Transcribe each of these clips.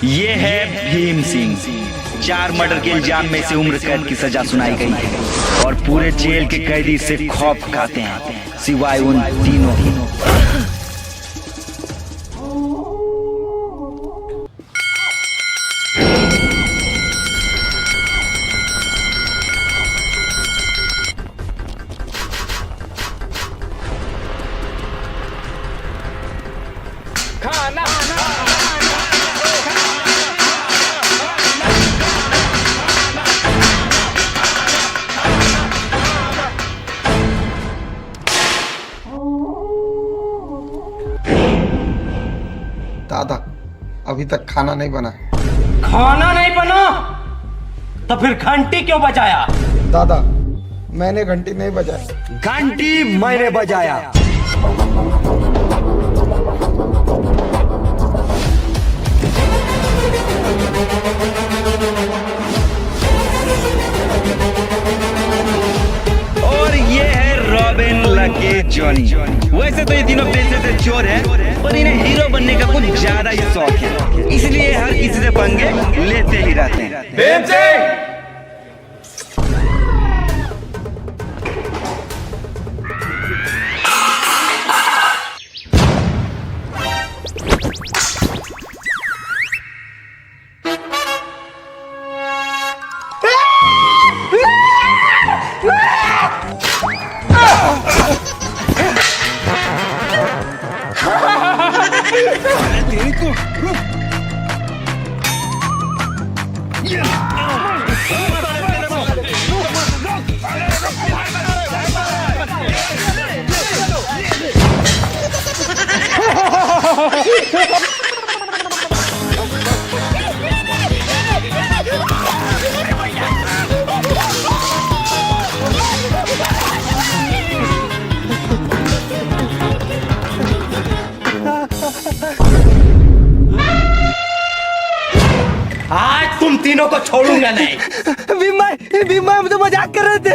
ये है भीम सिंह। 4 मर्डर के इल्जाम में से उम्र कैद की सजा सुनाई गई है और पूरे जेल के कैदी से खौफ खाते हैं सिवाय उन तीनों ही। दादा अभी तक खाना नहीं बना। खाना नहीं बना तो फिर घंटी क्यों बजाया? दादा मैंने घंटी नहीं बजाई। घंटी मैंने बजाया। और ये है रॉबिन, लकी, जॉनी। वैसे तो ये तीनों पेशे से चोर हैं, पर इन्हें हीरो बनने का कुछ ज्यादा ही शौक है, इसलिए हर किसी से पंगे लेते ही रहते हैं। आज तुम तीनों को छोड़ूंगा नहीं। भीम भाई हम तो मजाक कर रहे थे।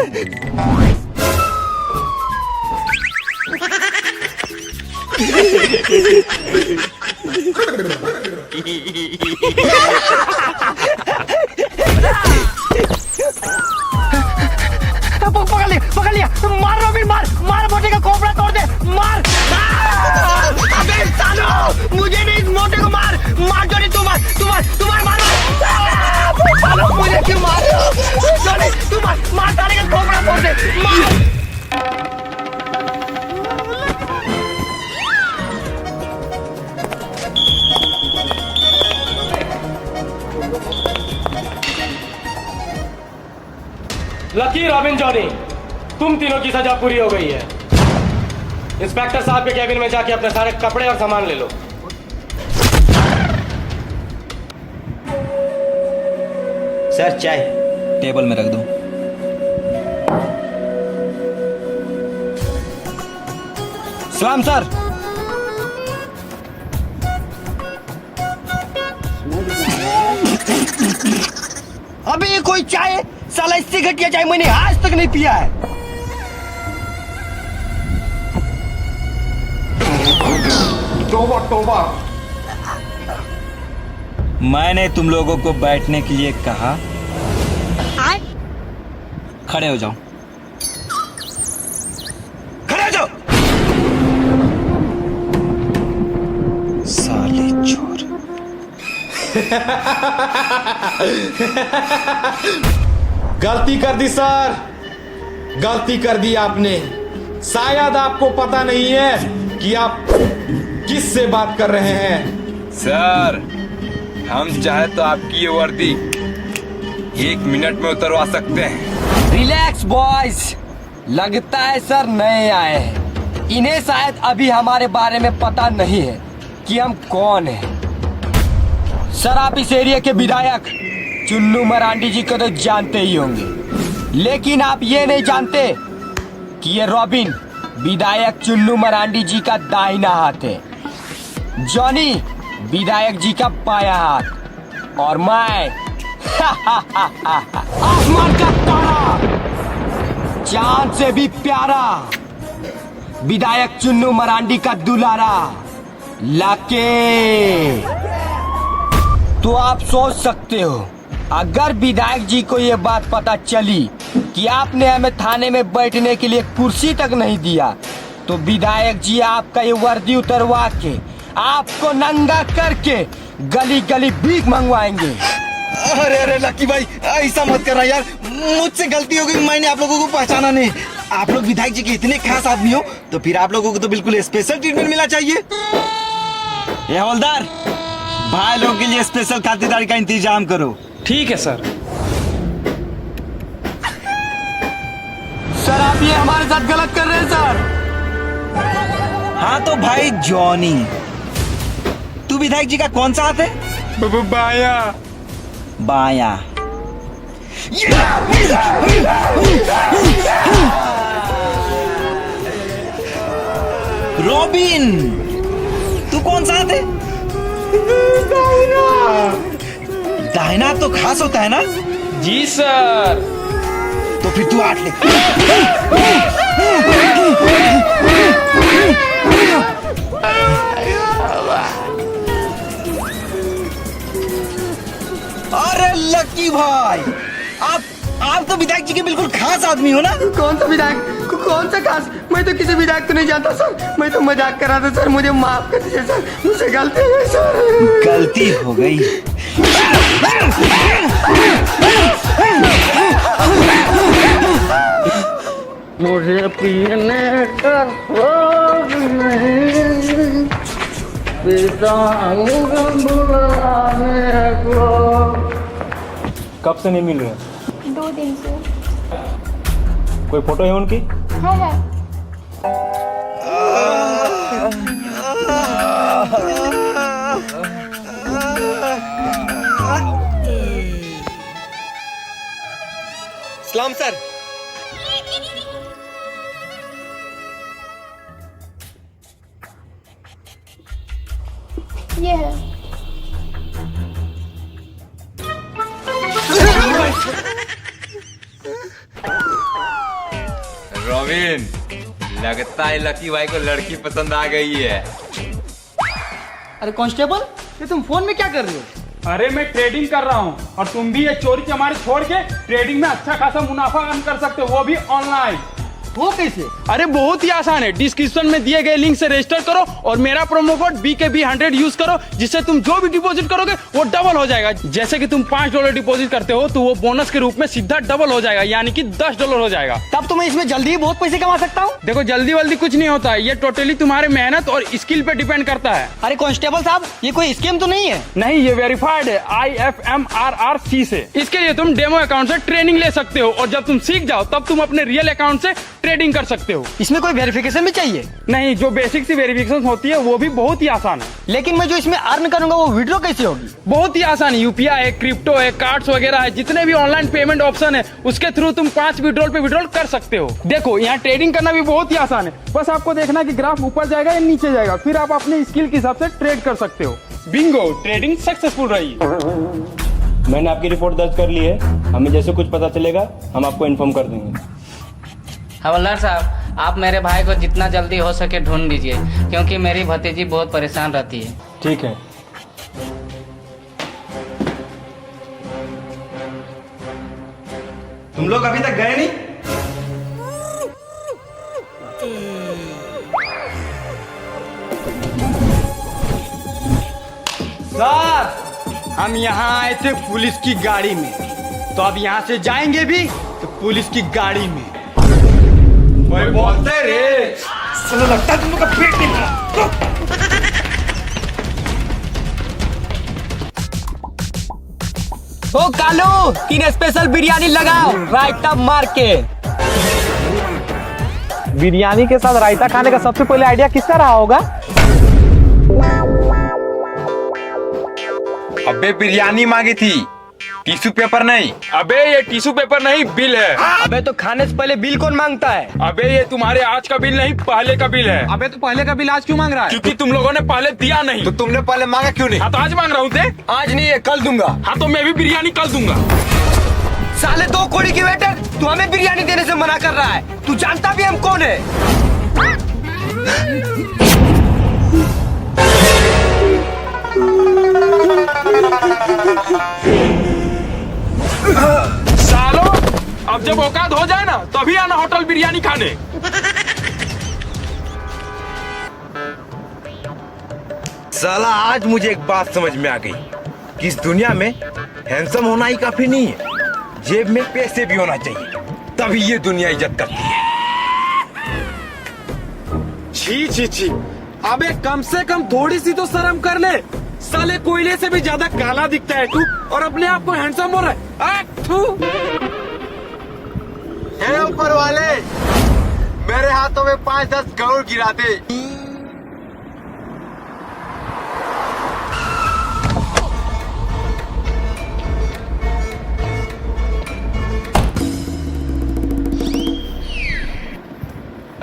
पकड़ लिया मार रॉबिन, मार मोटे का खोपड़ा तोड़ दे, मार। अबे सालो मुझे नहीं, इस मोटे को मार जॉनी, तू मार सालो, मुझे क्यों मार रहे हो? जॉनी तू मार साले का खोपड़ा तोड़ दे, मार। लकी, रॉबिन, जॉनी, तुम तीनों की सजा पूरी हो गई है। इंस्पेक्टर साहब के कैबिन में जाके अपने सारे कपड़े और सामान ले लो। सर चाय टेबल में रख दो। सलाम सर। अबे ये कोई चाय, साला इससे घटिया चाय मैंने आज तक नहीं पिया है। तोबा। मैंने तुम लोगों को बैठने के लिए कहा, खड़े हो जाओ। खड़े हो जाओ। साले चोर। गलती कर दी सर, गलती कर दी आपने। शायद आपको पता नहीं है कि आप किस से बात कर रहे हैं। सर हम चाहे तो आपकी ये वर्दी 1 मिनट में उतरवा सकते हैं। रिलैक्स बॉयज, लगता है सर नए आए हैं। इन्हें शायद अभी हमारे बारे में पता नहीं है कि हम कौन हैं। सर आप इस एरिया के विधायक चुन्नू मरांडी जी को तो जानते ही होंगे, लेकिन आप ये नहीं जानते कि ये रॉबिन विधायक चुन्नू मरांडी जी का दाहिना हाथ है, जॉनी विधायक जी का बायां हाथ, और मैं आसमान का तारा, चांद से भी प्यारा, विधायक चुन्नू मरांडी का दुलारा, लाके। तो आप सोच सकते हो, अगर विधायक जी को ये बात पता चली कि आपने हमें थाने में बैठने के लिए कुर्सी तक नहीं दिया, तो विधायक जी आपका ये वर्दी उतरवा के आपको नंगा करके गली गली भीख मंगवाएंगे। अरे अरे लकी भाई, ऐसा मत करना यार, मुझसे गलती हो गई, मैंने आप लोगों को पहचाना नहीं। आप लोग विधायक जी के इतने खास आदमी हो तो फिर आप लोगों को तो बिल्कुल स्पेशल ट्रीटमेंट मिलना चाहिए। ये हवलदार, भाई लोगों के लिए स्पेशल खातिरदारी का इंतजाम करो। ठीक है सर। सर आप ये हमारे साथ गलत कर रहे हैं सर। हाँ तो भाई जॉनी, तू विधायक जी का कौन सा हाथ है? बाया। बाया। रॉबिन, तू कौन सा हाथ है? दाहिना तो खास होता है ना? जी सर। तो फिर तू आठ ले। अरे लकी भाई, आप तो विधायक जी के बिल्कुल खास आदमी हो ना? कौन सा विधायक? कौन सा खास? मैं तो किसी विधायक को नहीं जानता सर, मैं तो मजाक कर रहा था सर, मुझे माफ कर दीजिए सर, मुझसे गलती हो गई सर। गलती हो गई। मुझे पीने का शौक नहीं, पिता बुलाने को। कब से नहीं मिल रहे? 2 दिन से। कोई फोटो है उनकी? है। सलाम सर। ये है। रॉबिन, लगता है लकी भाई को लड़की पसंद आ गई है। अरे कांस्टेबल, ये तुम फोन में क्या कर रहे हो? अरे मैं ट्रेडिंग कर रहा हूँ और तुम भी ये चोरी चमारी छोड़ के ट्रेडिंग में अच्छा खासा मुनाफा अर्न कर सकते हो, वो भी ऑनलाइन। वो कैसे? अरे बहुत ही आसान है, डिस्क्रिप्शन में दिए गए लिंक से रजिस्टर करो और मेरा प्रोमो कोड BKB100 यूज करो, जिससे तुम जो भी डिपॉजिट करोगे वो डबल हो जाएगा। जैसे कि तुम $5 डिपॉजिट करते हो तो वो बोनस के रूप में सीधा डबल हो जाएगा, यानी कि $10 हो जाएगा। तब तो मैं इसमें जल्दी ही बहुत पैसे कमा सकता हूँ। देखो जल्दी वल्दी कुछ नहीं होता है, ये टोटली तुम्हारे मेहनत और स्किल पे डिपेंड करता है। अरे कांस्टेबल साहब, ये कोई स्कीम तो नहीं है? नहीं, ये वेरीफाइड है IFMRRC से। इसके लिए तुम डेमो अकाउंट से ट्रेनिंग ले सकते हो और जब तुम सीख जाओ तब तुम अपने रियल अकाउंट से ट्रेडिंग कर सकते हो। इसमें कोई वेरिफिकेशन भी चाहिए? नहीं, जो बेसिक सी वेरिफिकेशन होती है वो भी बहुत ही आसान है। लेकिन मैं जो इसमें अर्न करूंगा वो विड्रॉ कैसे होगी? बहुत ही आसान है, UPI है, क्रिप्टो है, कार्ड्स वगैरह है, जितने भी ऑनलाइन पेमेंट ऑप्शन है उसके थ्रू तुम 5 विड्रॉल पे विड्रॉल कर सकते हो। देखो यहाँ ट्रेडिंग करना भी बहुत ही आसान है, बस आपको देखना कि ग्राफ ऊपर जाएगा या नीचे जाएगा, फिर आप अपने स्किल के हिसाब से ट्रेड कर सकते हो। बिंगो, ट्रेडिंग सक्सेसफुल रही। मैंने आपकी रिपोर्ट दर्ज कर ली है, हमें जैसे कुछ पता चलेगा हम आपको इन्फॉर्म कर देंगे। हवलदार साहब, आप मेरे भाई को जितना जल्दी हो सके ढूंढ दीजिए, क्योंकि मेरी भतीजी बहुत परेशान रहती है। ठीक है। तुम लोग अभी तक गए नहीं? सर, हम यहाँ आए थे पुलिस की गाड़ी में, तो अब यहाँ से जाएंगे भी तो पुलिस की गाड़ी में। बोलते रे, चलो लगता है तुम लोग का पेट नहीं भरा। ओ कालू, 3 स्पेशल बिरयानी लगाओ, रायता मार के। बिरयानी के साथ रायता खाने का सबसे पहले आइडिया किसका रहा होगा? अबे बिरयानी मांगी थी, टिश्यू पेपर नहीं। अबे ये टिश्यू पेपर नहीं, बिल है। अबे तो खाने से पहले बिल कौन मांगता है? अबे ये तुम्हारे आज का बिल नहीं, पहले का बिल है। अबे तो पहले का बिल आज क्यों मांग रहा है? क्योंकि तुम लोगों ने पहले दिया नहीं। तो तुमने पहले मांगा क्यों नहीं? हाँ तो आज मांग रहा हूँ थे। आज नहीं है, कल दूंगा। हाँ तो मैं भी बिरयानी कल दूंगा। साले 2 कौड़ी की वेटर, तू हमें बिरयानी देने से मना कर रहा है? तू जानता भी हम कौन है? सालो, अब जब औकात हो जाए ना तभी आना होटल बिरयानी खाने। साला आज मुझे एक बात समझ में आ गई कि इस दुनिया में हैंडसम होना ही काफी नहीं है, जेब में पैसे भी होना चाहिए, तभी ये दुनिया इज्जत करती है। छी छी छी, अबे कम से कम थोड़ी सी तो शर्म कर ले। साले कोयले से भी ज्यादा काला दिखता है तू और अपने आप को हैंडसम बोल रहा है। हे ऊपर वाले, मेरे हाथों में 5-10 करोड़ गिरा दे।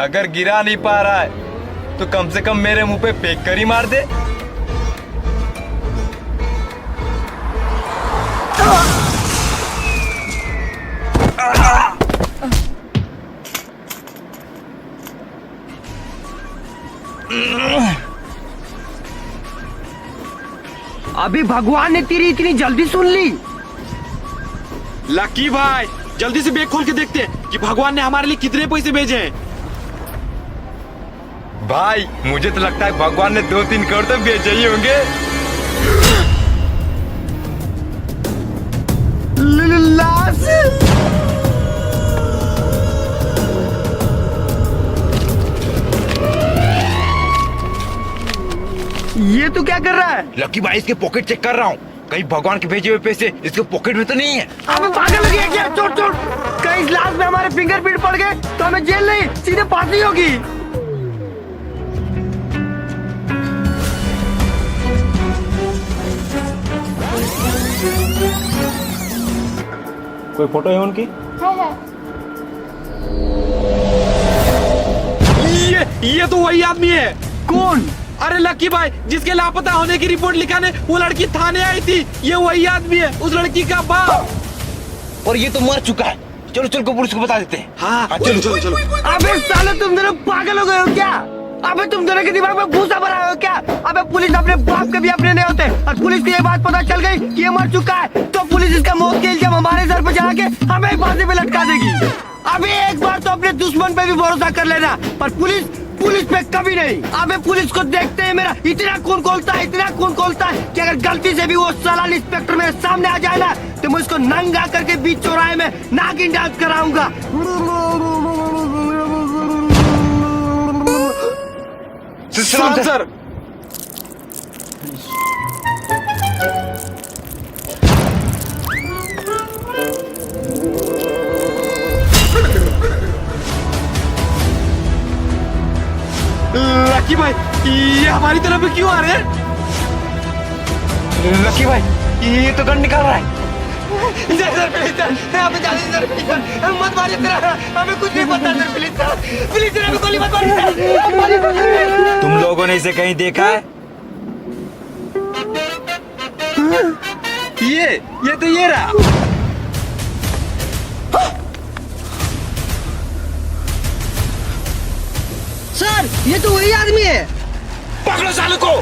अगर गिरा नहीं पा रहा है तो कम से कम मेरे मुंह पे फेंक कर ही मार दे। अभी भगवान ने तेरी इतनी जल्दी सुन ली। लकी भाई, जल्दी से बैग खोल के देखते हैं कि भगवान ने हमारे लिए कितने पैसे भेजे हैं। भाई मुझे तो लगता है भगवान ने 2-3 करोड़ तो भेजे ही होंगे। ये तू क्या कर रहा है? लकी भाई इसके पॉकेट चेक कर रहा हूँ, कहीं भगवान के भेजे हुए पैसे इसके पॉकेट में तो नहीं है। अबे पागल हो गया क्या? छोड़ छोड़, कहीं इस लाश में हमारे फिंगरप्रिंट पड़ गए तो हमें जेल नहीं सीधे फांसी होगी। कोई फोटो है उनकी? ये तो वही आदमी है। कौन? अरे लकी भाई, जिसके लापता होने की रिपोर्ट लिखाने वो लड़की थाने आई थी, ये वही आदमी है, उस लड़की का बाप। और ये तो मर चुका है। चलो चलो पुलिस को बता देते हैं। हाँ चलो चलो चलो। अबे साले, तुम दोनों पागल हो गए हो क्या? अबे तुम दोनों के दिमाग में भूसा भरा हो क्या? अबे पुलिस अपने बाप के भी अपने नहीं होते, और पुलिस को ये बात पता चल गई कि ये मर चुका है तो पुलिस इसका मौत के इल्जाम हमारे सर पे चढ़ा के हमें फांसी पे लटका देगी। अबे एक बार तो अपने दुश्मन पे भी भरोसा कर लेना, पर पुलिस पे कभी नहीं। अबे पुलिस को देखते ही मेरा इतना खून खौलता है, इतना खून खौलता है कि अगर गलती से भी वो साला इंस्पेक्टर मेरे सामने आ जाए ना तो मैं उसको नंगा करके बीच चौराहे में नागिन डांस कराऊंगा। सर लकी भाई, ये हमारी तरफ क्यों आ रहे हैं? लकी भाई ये तो गन निकाल रहा है। मत मारिए तेरा, हमें कुछ नहीं पता सर, प्लीज सर हमें गोली मत मारिए। तुम लोगों ने इसे कहीं देखा है? ये तो ये रहा। सर ये तो वही आदमी है। पकड़ो साले को।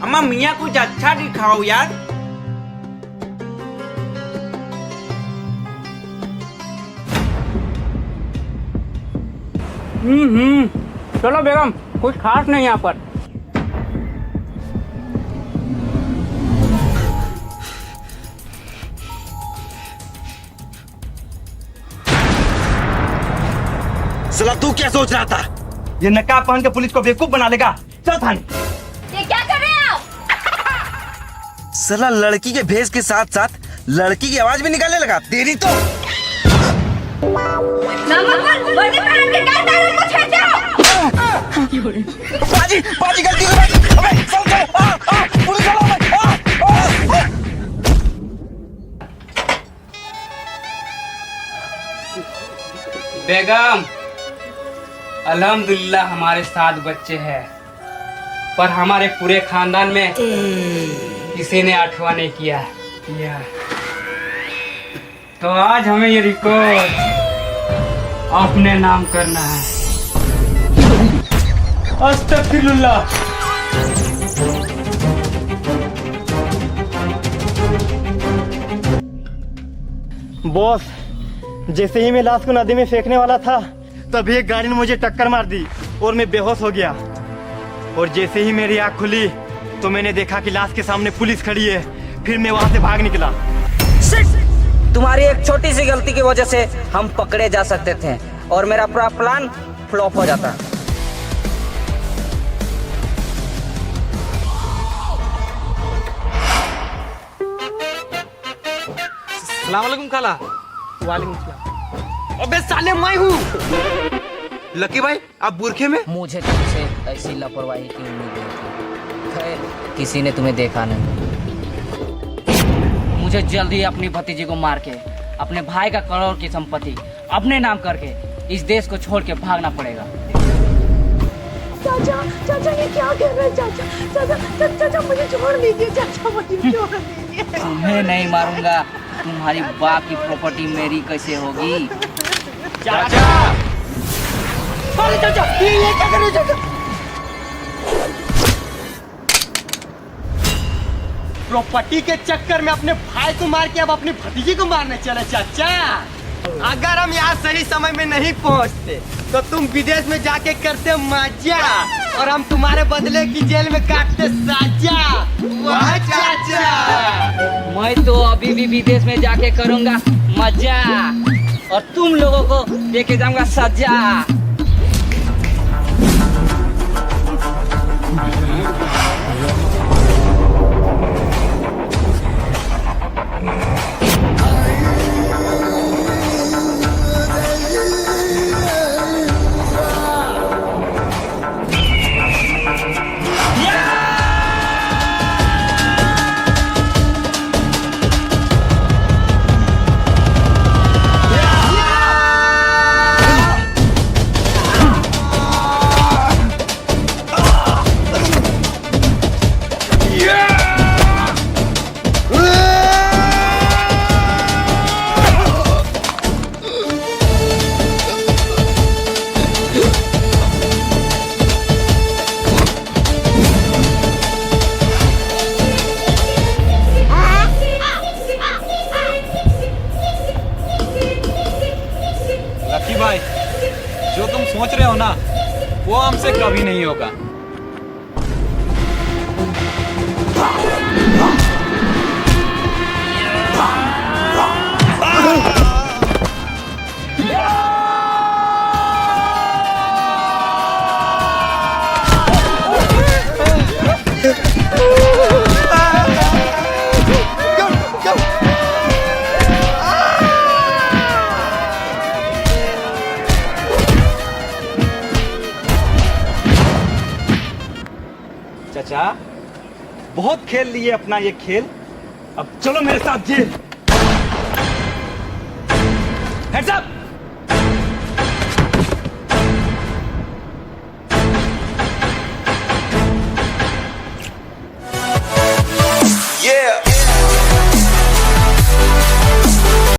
अम्मा मियाँ कुछ अच्छा दिखाओ यार। चलो बेगम, कुछ खास नहीं यहाँ पर। साला तू क्या सोच रहा था? ये नकाब पहन के पुलिस को बेवकूफ बना लेगा। चल थाने। ये क्या कर रहे हैं आप? साला लड़की के भेष के साथ साथ लड़की की आवाज भी निकालने लगा। तेरी तो वर्दी पहन के क्या तारों को छेड़ते हो? बाजी बाजी गलती हो गई। अबे चल चल पुलिस वालों बेगम, अल्हम्दुलिल्लाह हमारे 7 बच्चे हैं, पर हमारे पूरे खानदान में किसी ने 8वां नहीं किया। तो आज हमें ये रिकॉर्ड अपने नाम करना है। अस्तगफिरुल्लाह। बॉस, जैसे ही मैं लाश को नदी में फेंकने वाला था तभी एक गाड़ी ने मुझे टक्कर मार दी और मैं बेहोश हो गया। और जैसे ही मेरी आंख खुली तो मैंने देखा कि लाश के सामने पुलिस खड़ी है। फिर मैं वहां से भाग निकला। तुम्हारी एक छोटी सी गलती की वजह से हम पकड़े जा सकते थे और मेरा पूरा प्लान फ्लॉप हो जाता। अस्सलाम वालेकुम खाला। वालेकुम सलाम। अबे साले मैं हूँ। लकी भाई आप बुरखे में? मुझे तुमसे ऐसी लापरवाही की उम्मीद नहीं थी। खैर, किसी ने तुम्हें देखा नहीं। मुझे जल्दी अपनी भतीजी को मार के अपने भाई का करोड़ की संपत्ति अपने नाम करके इस देश को छोड़ के भागना पड़ेगा। चाचा, चाचा ये क्या कर रहे हैं चाचा? चाचा, चाचा मुझे छोड़ दीजिए चाचा, मुझे छोड़ दीजिए। तुम्हें नहीं मारूंगा, तुम्हारी बाप की प्रॉपर्टी मेरी कैसे होगी? चाचा, अरे चाचा, ये क्या कर रहे हो चाचा? प्रॉपर्टी के चक्कर में अपने भाई को मार के अब अपनी भतीजी को मारने चले चाचा। अगर हम यहाँ सही समय में नहीं पहुँचते तो तुम विदेश में जाके करते मजा और हम तुम्हारे बदले की जेल में काटते साजा। वाह चाचा। मैं तो अभी भी विदेश में जाके करूंगा मजा और तुम लोगों को देके जाऊंगा सजा। भाई, जो तुम सोच रहे हो ना वो हमसे कभी नहीं होगा। चाचा, बहुत खेल लिए अपना ये खेल, अब चलो मेरे साथ जेल। Heads up.